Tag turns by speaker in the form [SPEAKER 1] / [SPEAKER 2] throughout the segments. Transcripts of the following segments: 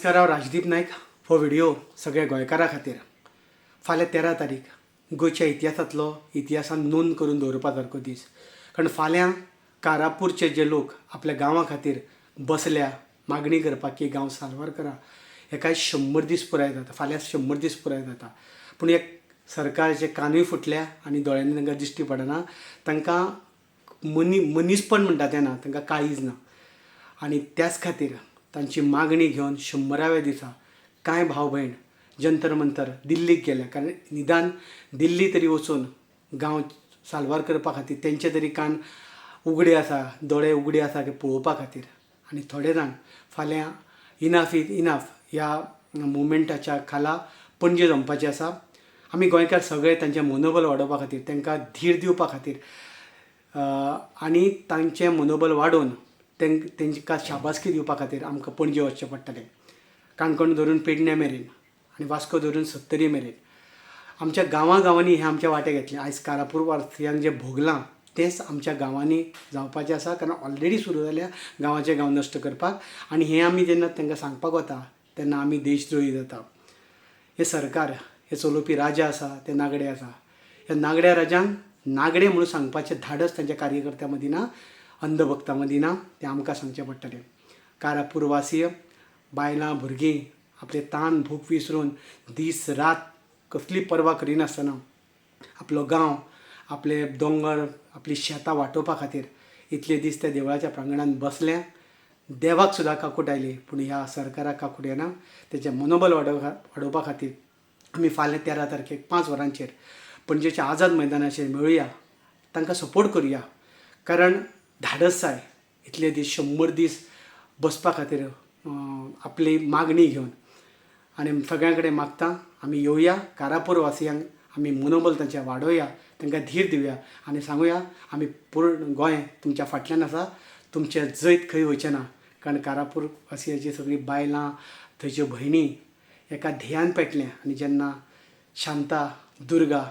[SPEAKER 1] नमस्कार, हांव राजदीप नायक हो व्हिडिओ सगळ्या गोंयकारां खातीर। फाल्यां 13 तारीख गोंयच्या इतिहासान नोंद करून दवरपा सारको दीस। कारण फाल्यां कारापूरचे जे लोक आपल्या गांवा खातीर बसल्या मागणी करपाक की गांव साल्वार करा, हेका 100 दीस पुराय जाता। फाल्यां 100 दीस पुराय जाता, पूण एक सरकारचे कानूय फुटल्या आनी दोळ्यांनी तांकां दिश्टी पडना। तांकां मनीसपण म्हणटा तें ना, तांकां काळीज ना। आनी त्याच खातीर तांची मागणी घेवन 100व्या दिसा कांय भाव भयण जंतर मंतर दिल्लीक गेल्या। कारण निदान दिल्ली तरी वचून गांव साल्वार करपा खातीर तेंचे तरी कान उगडे आसा, दोळे उगडे आसा की पळोवपा खातीर। आनी थोडे जाण फाल्यां इनफ इज इनफ ह्या मुवमेंटाच्या खाला पणजे जमपाचे आसा। आमी गोंयकार सगळे तांचें मनोबल वाडोवपा खातीर, तांकां धीर दिवपा खातीर आनी तांचें मनोबल वाडोवन तांकां शाबासकी दिवपा खातीर आमकां पणजे वचचें पडटलें। काणकोण धरून पेडण्या मेरेन आनी वास्को धरून सत्तरी मेरेन आमच्या गांवांनी हे आमचे वांटे घेतले। आयज कारापूर वासियांक जें भोगलां तेंच आमच्या गांवांनी जावपाचें आसा। कारण ऑलरेडी सुरू जाल्या गांवाचे गांव नश्ट करपाक, आनी हें आमी जेन्ना तांकां सांगपाक वता तेन्ना आमी देशद्रोही जाता। हे सरकार, हे चलोवपी राजा आसा ते नागडे आसा। ह्या नागड्या राजांक नागडे म्हणून सांगपाचें धाडस तांच्या कार्यकर्त्यां मदीं ना, अंधभक्तां मदीं ना, तें आमकां सांगचें पडटलें। कारापूर वासीय बायलां भुरगीं आपले ताण भूक विसरून दीस रात कसली पर्वा करिनासतना आपलो गांव, आपले दोंगर, आपली शेतां वाटोवपा खातीर इतले दीस त्या देवळाच्या प्रांगणांत बसल्या। देवाक सुद्दां काकूट आयली, पूण ह्या सरकाराक काकूट येना। तेचें मनोबल वाडोवपा खातीर आमी फाल्यां 13 तारखेक 5 वरांचेर पणजेच्या आझाद मैदानाचेर मेळुया, तांकां सपोर्ट करुया। कारण धाडस जाय इतले दीस 100 दीस बसपा खातीर आपली मागणी घेवन। आनी सगळ्यां कडेन मागता आमी येवया, कारापूर वासियांक आमी मनोबल तांचें वाडोवया, तांकां धीर दिवया आनी सांगुया आमी पूर्ण गोंय तुमच्या फाटल्यान आसा, तुमचें जैत खंय वयचें ना। कारण कारापूर वासियांची सगळीं बायलां, थंयच्यो भयणी एका ध्येयान पेटल्या। आनी जेन्ना शांता, दुर्गा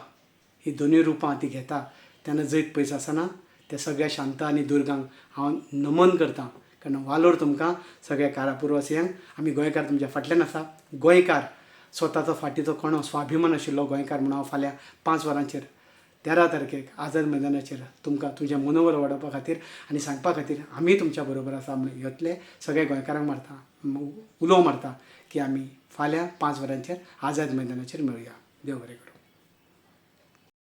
[SPEAKER 1] ही दोनूय रुपां ती घेता तेन्ना जैत पयस आसना। त्या सगळ्या शांता आनी दुर्गांक हांव नमन करतां। कारण वालोर तुमकां सगळ्या कारापूर वासियांक, आमी गोंयकार तुमच्या फाटल्यान आसा। गोंयकार स्वताचो फाटीचो कणो, स्वाभिमान आशिल्लो गोंयकार म्हणून हांव फाल्यां 5 वरांचेर 13 तारखेक आझाद मैदानाचेर तुमकां तुजें मनोबल वाडोवपा खातीर आनी सांगपा खातीर आमी तुमच्या बरोबर आसा म्हणून येतले सगळे गोंयकारांक उलो मारता की आमी फाल्यां 5 वरांचेर आझाद मैदानाचेर मेळुया। देव बरें करूं।